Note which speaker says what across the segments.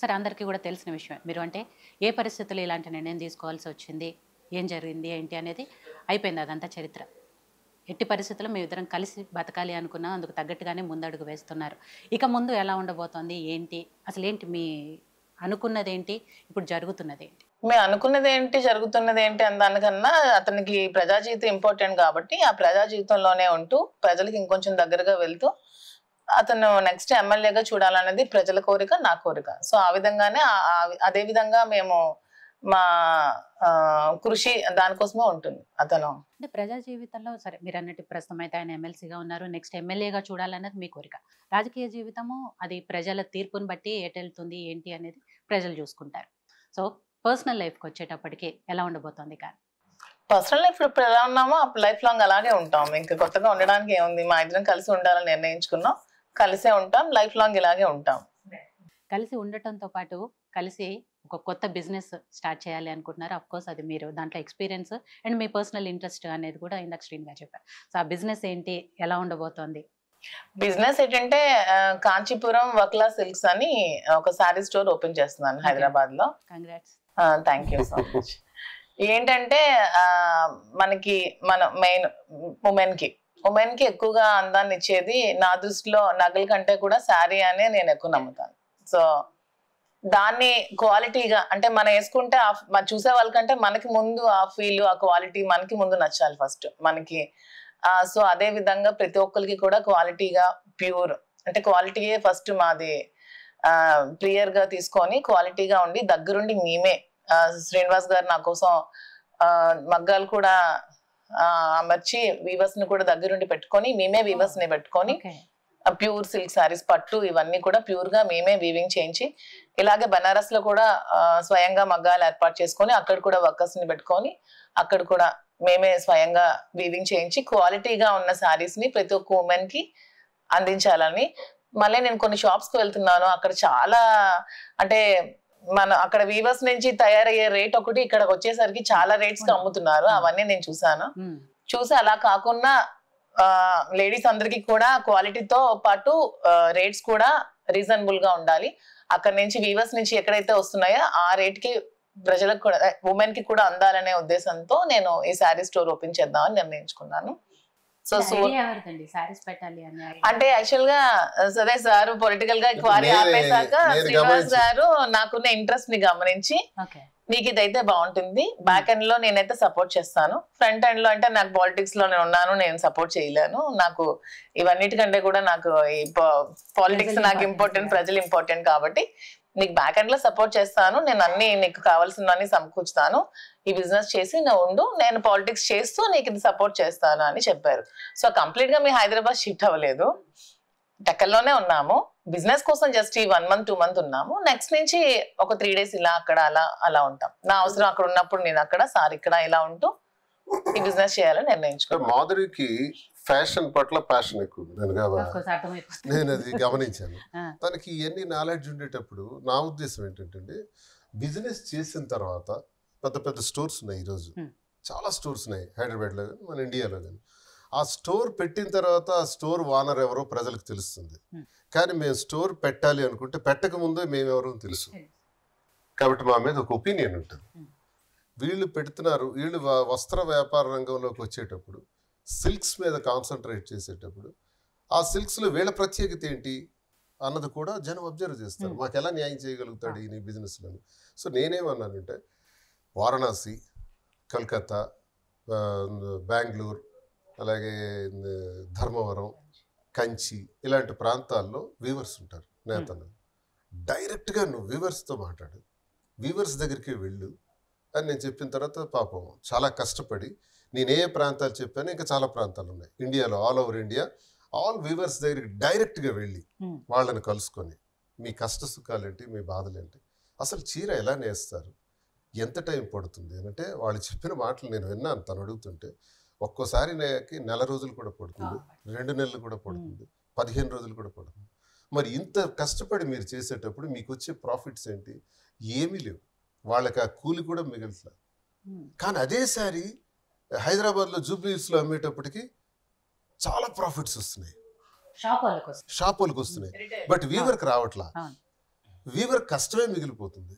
Speaker 1: సరే అందరికీ కూడా తెలిసిన విషయమే. మీరు అంటే ఏ పరిస్థితుల్లో ఇలాంటి నిర్ణయం తీసుకోవాల్సి వచ్చింది, ఏం జరిగింది, ఏంటి అనేది అయిపోయింది అదంతా చరిత్ర. ఎట్టి పరిస్థితుల్లో మేమిద్దరం కలిసి బతకాలి అనుకున్నాం. అందుకు తగ్గట్టుగానే ముందడుగు వేస్తున్నారు. ఇక ముందు ఎలా ఉండబోతోంది? ఏంటి? అసలేంటి మీ అనుకున్నదేంటి? ఇప్పుడు జరుగుతున్నదేంటి?
Speaker 2: మేము అనుకున్నది ఏంటి, జరుగుతున్నది ఏంటి అని దానికన్నా అతనికి ప్రజా జీవితం ఇంపార్టెంట్ కాబట్టి ఆ ప్రజా జీవితంలోనే ఉంటూ ప్రజలకు ఇంకొంచెం దగ్గరగా వెళ్తూ అతను నెక్స్ట్ ఎమ్మెల్యేగా చూడాలనేది ప్రజల కోరిక, నా కోరిక. సో ఆ విధంగానే అదే విధంగా మేము మా కృషి దానికోసమే ఉంటుంది. అతను
Speaker 1: అంటే ప్రజా జీవితంలో సరే మీరు అన్నట్టు ప్రస్తుతం అయితే ఆయన ఎమ్మెల్సీగా ఉన్నారు. నెక్స్ట్ ఎమ్మెల్యేగా చూడాలన్నది మీ కోరిక. రాజకీయ జీవితము అది ప్రజల తీర్పుని బట్టి ఎటెళ్తుంది ఏంటి అనేది ప్రజలు చూసుకుంటారు. సో పర్సనల్ లైఫ్కి వచ్చేటప్పటికి ఎలా ఉండబోతోంది కాదు?
Speaker 2: పర్సనల్ లైఫ్ ఇప్పుడు ఎలా ఉన్నామో అప్పుడు లైఫ్ లాంగ్ అలాగే ఉంటాం. ఇంకా కొత్తగా ఉండడానికి ఏముంది? మా ఇద్దరం కలిసి ఉండాలని నిర్ణయించుకున్నాం, కలిసే ఉంటాం, లైఫ్ లాంగ్ ఇలాగే ఉంటాం.
Speaker 1: కలిసి ఉండటంతో పాటు కలిసి ఒక కొత్త బిజినెస్ స్టార్ట్ చేయాలి అనుకుంటున్నారు. అఫ్ కోర్స్ అది మీరు దాంట్లో experience and me personal interest అనేది కూడా ఇందాక శ్రీని గారు చెప్పారు. సో ఆ బిజినెస్ ఏంటి, ఎలా ఉండబోతోంది?
Speaker 2: బిజినెస్ ఏంటంటే కాంచీపురం వక్లా సిల్క్స్ అని ఒక శారీ స్టోర్ ఓపెన్ చేస్తున్నాను హైదరాబాద్ లో.
Speaker 1: Congrats.
Speaker 2: Thank you so much. ఏంటంటే మనకి మన మెయిన్ ఉమెన్ కి ఎక్కువగా అందాన్ని ఇచ్చేది నా దృష్టిలో నగల కంటే కూడా శారీ అనే నేను ఎక్కువ నమ్ముతాను. సో దాన్ని క్వాలిటీగా అంటే మనం వేసుకుంటే చూసే వాళ్ళకంటే మనకి ముందు ఆ ఫీల్, ఆ క్వాలిటీ మనకి ముందు నచ్చాలి ఫస్ట్ మనకి. సో అదే విధంగా ప్రతి ఒక్కరికి కూడా క్వాలిటీగా ప్యూర్ అంటే క్వాలిటీయే ఫస్ట్ మాది ప్రియర్ గా తీసుకొని క్వాలిటీగా ఉండి దగ్గరుండి మేమే శ్రీనివాస్ గారు నా కోసం మగ్గాలు కూడా అమర్చి వీవర్స్ ని కూడా దగ్గరుండి పెట్టుకొని మేమే వీవర్స్ ని పెట్టుకొని ప్యూర్ సిల్క్ శారీస్, పట్టు ఇవన్నీ కూడా ప్యూర్ గా మేమే వీవింగ్ చేయించి, ఇలాగే బనారస్ లో కూడా స్వయంగా మగ్గాలు ఏర్పాటు చేసుకొని అక్కడ కూడా వర్కర్స్ ని పెట్టుకొని అక్కడ కూడా మేమే స్వయంగా వీవింగ్ చేయించి క్వాలిటీగా ఉన్న శారీస్ ని ప్రతి ఒక్క ఉమెన్ కి అందించాలని. మళ్ళీ నేను కొన్ని షాప్స్ కి వెళ్తున్నాను, అక్కడ చాలా అంటే మన అక్కడ వీవర్స్ నుంచి తయారయ్యే రేట్ ఒకటి ఇక్కడ వచ్చేసరికి చాలా రేట్స్ కి అమ్ముతున్నారు. అవన్నీ నేను చూసి అలా కాకుండా లేడీస్ అందరికి కూడా క్వాలిటీతో పాటు రేట్స్ కూడా రీజనబుల్ గా ఉండాలి. అక్కడ నుంచి వీవర్స్ నుంచి ఎక్కడైతే వస్తున్నాయో ఆ రేట్ కి ప్రజలకు కూడా ఉమెన్ కి కూడా అందాలనే ఉద్దేశంతో నేను ఈ శారీ స్టోర్ ఓపెన్ చేద్దామని నిర్ణయించుకున్నాను. సో అంటే యాక్చువల్ గా సరే సార్ పొలిటికల్ గా క్వారీ ఆపేశాక శ్రీనివాస్ గారు నాకున్న ఇంట్రెస్ట్ ని గమనించి నీకు ఇదైతే బాగుంటుంది, బ్యాక్ ఎండ్ లో నేనైతే సపోర్ట్ చేస్తాను, ఫ్రంట్ ఎండ్ లో అంటే నాకు పాలిటిక్స్ లో నేను ఉన్నాను, నేను సపోర్ట్ చేయలేను, నాకు ఇవన్నిటికంటే కూడా నాకు ఈ పాలిటిక్స్ నాకు ఇంపార్టెంట్, ప్రజలు ఇంపార్టెంట్ కాబట్టి నీకు బ్యాక్ ఎండ్ లో సపోర్ట్ చేస్తాను, నేను అన్ని నీకు కావాల్సినవన్నీ సమకూర్చుతాను, ఈ బిజినెస్ చేసి నువ్వు ఉండు, నేను పాలిటిక్స్ చేస్తూ నీకు ఇది సపోర్ట్ చేస్తాను అని చెప్పారు. సో కంప్లీట్ గా మీ హైదరాబాద్ షిఫ్ట్ అవ్వలేదు, టెక్కల్లోనే ఉన్నాము. బిజినెస్ కోసం జస్ట్ ఈ 1 month 2 month ఉన్నాము. నెక్స్ట్ నుంచి ఒక 3 days ఇలా అక్కడ అలా ఉంటాం. నా అవసరం అక్కడ ఉన్నప్పుడు నేను అక్కడ, సార్ ఇక్కడ ఇలా ఉంటూ ఈ బిజినెస్ చేయాలని నిర్ణయించుకున్నాను.
Speaker 3: మాధురికి ఫ్యాషన్ పట్ల ప్యాషన్ ఎక్కువ, నేను అది గమనించాను. తనకి ఇవన్నీ నాలెడ్జ్ ఉండేటప్పుడు నా ఉద్దేశం ఏంటంటే బిజినెస్ చేసిన తర్వాత పెద్ద పెద్ద స్టోర్స్ ఉన్నాయి, ఈరోజు చాలా స్టోర్స్ ఉన్నాయి హైదరాబాద్లో కానీ మన ఇండియాలో కానీ. ఆ స్టోర్ పెట్టిన తర్వాత ఆ స్టోర్ ఓనర్ ఎవరో ప్రజలకు తెలుస్తుంది, కానీ మేము స్టోర్ పెట్టాలి అనుకుంటే పెట్టక ముందే మేమెవరో తెలుసు. కాబట్టి మా మీద ఒక ఒపీనియన్ ఉంటుంది. వీళ్ళు పెడుతున్నారు, వీళ్ళు వస్త్ర వ్యాపార రంగంలోకి వచ్చేటప్పుడు సిల్క్స్ మీద కాన్సన్ట్రేట్ చేసేటప్పుడు ఆ సిల్క్స్లో వీళ్ళ ప్రత్యేకత ఏంటి అన్నది కూడా జనం అబ్జర్వ్ చేస్తారు. మాకు ఎలా న్యాయం చేయగలుగుతాడు ఈ బిజినెస్లో. సో నేనేమన్నానంటే వారణాసి, కలకత్తా, బెంగళూరు, అలాగే ధర్మవరం, కంచి ఇలాంటి ప్రాంతాల్లో వీవర్స్ ఉంటారు, నేతలు. డైరెక్ట్గా నువ్వు వీవర్స్తో మాట్లాడు, వీవర్స్ దగ్గరికి వెళ్ళు అని నేను చెప్పిన తర్వాత పాపం చాలా కష్టపడి నేను ఏ ప్రాంతాలు చెప్పాను, ఇంకా చాలా ప్రాంతాలు ఉన్నాయి ఇండియాలో, all over India. All weavers దగ్గరికి డైరెక్ట్గా వెళ్ళి వాళ్ళని కలుసుకొని మీ కష్ట సుఖాలేంటి, మీ బాధలేంటి, అసలు చీర ఎలా నేస్తారు, ఎంత టైం పడుతుంది అంటే వాళ్ళు చెప్పిన మాటలు నేను విన్నాను. తను అడుగుతుంటే ఒక్కోసారి నాకు 1 రోజులు కూడా పడుతుంది, 2 నెలలు కూడా పడుతుంది, 15 రోజులు కూడా పడుతుంది. మరి ఇంత కష్టపడి మీరు చేసేటప్పుడు మీకు వచ్చే ప్రాఫిట్స్ ఏంటి? ఏమీ లేవు, వాళ్ళకి ఆ కూలి కూడా మిగలట్లేదు. కానీ అదే సారి హైదరాబాద్లో జూబ్లీహిల్స్లో అమ్మేటప్పటికి చాలా ప్రాఫిట్స్ వస్తున్నాయి, షాప్ వాళ్ళకి వస్తున్నాయి, బట్ వీవర్కి రావట్లా. వీవర్ కష్టమే మిగిలిపోతుంది.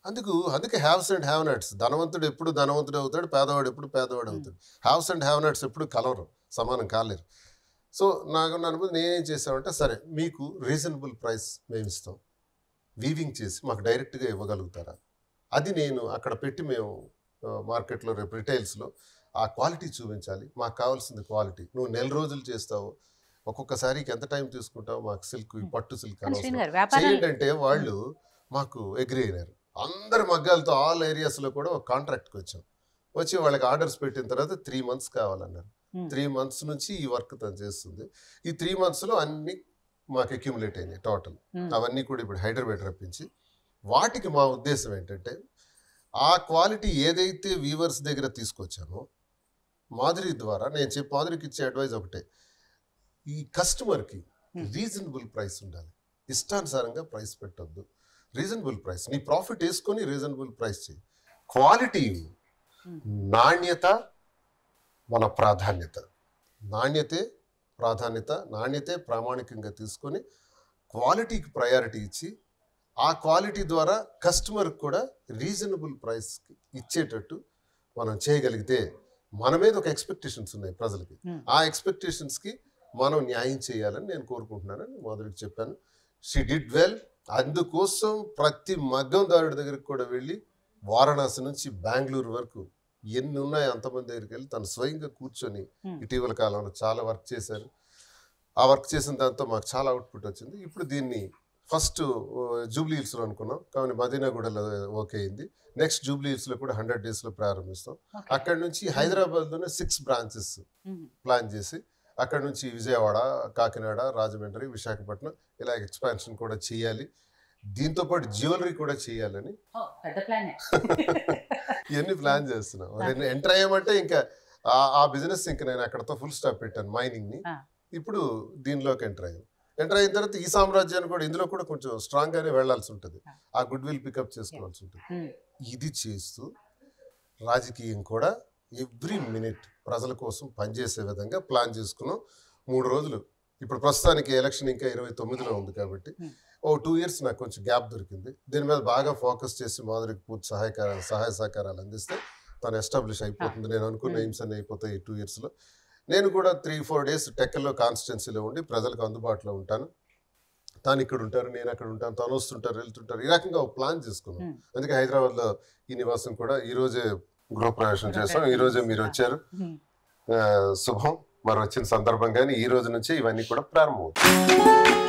Speaker 3: అందుకే హ్యావ్స్ అండ్ హ్యావ్ నట్స్. ధనవంతుడు ఎప్పుడు ధనవంతుడు అవుతాడు, పేదవాడు ఎప్పుడు పేదవాడు అవుతాడు. హ్యావ్స్ అండ్ హ్యావ్ నట్స్ ఎప్పుడు కలవరు, సమానం కాలేరు. సో నాకు అనుభవం నేనేం చేసామంటే, సరే మీకు రీజనబుల్ ప్రైస్ మేము ఇస్తాం, వీవింగ్ చేసి మాకు డైరెక్ట్గా ఇవ్వగలుగుతారా, అది నేను అక్కడ పెట్టి మేము మార్కెట్లో రేపు రిటైల్స్లో ఆ క్వాలిటీ చూపించాలి. మాకు కావాల్సింది క్వాలిటీ. నువ్వు నెల రోజులు చేస్తావు, ఒక్కొక్కసారికి ఎంత టైం తీసుకుంటావు, మాకు సిల్క్ పట్టు సిల్క్ చేయండి అంటే వాళ్ళు మాకు అగ్రీ అయినారు. అందరి మగ్గాలతో ఆల్ ఏరియాస్లో కూడా ఒక కాంట్రాక్ట్కి వచ్చి వాళ్ళకి ఆర్డర్స్ పెట్టిన తర్వాత 3 months కావాలన్నారు. 3 months నుంచి ఈ వర్క్ తను చేస్తుంది. ఈ 3 monthsలో అన్ని మాకు అక్యుములేట్ అయినాయి టోటల్. అవన్నీ కూడా ఇప్పుడు హైదరాబాద్ రప్పించి, వాటికి మా ఉద్దేశం ఏంటంటే, ఆ క్వాలిటీ ఏదైతే వీవర్స్ దగ్గర తీసుకొచ్చానో మాధురి ద్వారా నేను మాధురికి ఇచ్చే అడ్వైజ్ ఒకటే, ఈ కస్టమర్కి రీజనబుల్ ప్రైస్ ఉండాలి. ఇష్టానుసారంగా ప్రైస్ పెట్టొద్దు. రీజనబుల్ ప్రైస్, నీ ప్రాఫిట్ వేసుకొని రీజనబుల్ ప్రైస్ చేయి. క్వాలిటీ, నాణ్యత మన ప్రాధాన్యత. నాణ్యతే ప్రామాణికంగా తీసుకొని క్వాలిటీకి ప్రయారిటీ ఇచ్చి, ఆ క్వాలిటీ ద్వారా కస్టమర్కి కూడా రీజనబుల్ ప్రైస్ ఇచ్చేటట్టు మనం చేయగలిగితే, మన మీద ఒక ఎక్స్పెక్టేషన్స్ ఉన్నాయి ప్రజలకి, ఆ ఎక్స్పెక్టేషన్స్కి మనం న్యాయం చేయాలని నేను కోరుకుంటున్నానని మాధురికి చెప్పాను. She did well. అందుకోసం ప్రతి మగ్గందారుడి దగ్గరికి కూడా వెళ్ళి, వారణాసి నుంచి బెంగళూరు వరకు ఎన్ని ఉన్నాయో అంతమంది దగ్గరికి వెళ్ళి తను స్వయంగా కూర్చొని ఇటీవల కాలంలో చాలా వర్క్ చేశారు. ఆ వర్క్ చేసిన దాంతో మాకు చాలా అవుట్పుట్ వచ్చింది. ఇప్పుడు దీన్ని ఫస్ట్ జూబ్లీ హిల్స్లో అనుకున్నాం, కానీ మదీనాగూడలో ఓకే అయింది. నెక్స్ట్ జూబ్లీ హిల్స్లో కూడా 100 daysలో ప్రారంభిస్తాం. అక్కడ నుంచి హైదరాబాద్లోనే 6 branches ప్లాన్ చేసి, అక్కడ నుంచి విజయవాడ, కాకినాడ, రాజమండ్రి, విశాఖపట్నం ఇలా ఎక్స్పాన్షన్ కూడా చేయాలి. దీంతో పాటు జ్యువెలరీ కూడా చేయాలని ఇవన్నీ ప్లాన్ చేస్తున్నాం. ఎంటర్ అయ్యామంటే ఇంకా ఆ బిజినెస్ ఇంకా నేను అక్కడతో ఫుల్ స్టాప్ పెట్టాను, మైనింగ్ని. ఇప్పుడు దీనిలోకి ఎంటర్ అయిన తర్వాత ఈ సామ్రాజ్యాన్ని కూడా ఇందులో కూడా కొంచెం స్ట్రాంగ్ గానే వెళ్లాల్సి ఉంటుంది. ఆ గుడ్ విల్ పికప్ చేసుకోవాల్సి ఉంటుంది. ఇది చేస్తూ రాజకీయం కూడా ఎవ్రీ మినిట్ ప్రజల కోసం పనిచేసే విధంగా ప్లాన్ చేసుకున్నాం. 3 రోజులు ఇప్పుడు ప్రస్తుతానికి ఎలక్షన్ ఇంకా 29లో ఉంది కాబట్టి 2 years నాకు కొంచెం గ్యాప్ దొరికింది. దీని మీద బాగా ఫోకస్ చేసి మాధురికి పూర్తి సహాయ సహకారాలు అందిస్తే తను ఎస్టాబ్లిష్ అయిపోతుంది. నేను అనుకున్న ఎయిమ్స్ అన్ని అయిపోతాయి ఈ 2 yearsలో. నేను కూడా 3-4 days టెక్కల్లో కాన్స్టిట్యున్సీలో ఉండి ప్రజలకు అందుబాటులో ఉంటాను. తాను ఇక్కడ ఉంటారు, నేను అక్కడ ఉంటాను, తను వస్తుంటారు, వెళ్తుంటారు. ఈ రకంగా ఒక ప్లాన్ చేసుకున్నాం. అందుకే హైదరాబాద్లో ఈ నివాసం కూడా ఈరోజే గృహప్రవేశం చేసాం. ఈరోజే మీరు వచ్చారు, శుభం. మరి వచ్చిన సందర్భంగానే ఈ రోజు నుంచి ఇవన్నీ కూడా ప్రారంభమవుతాయి.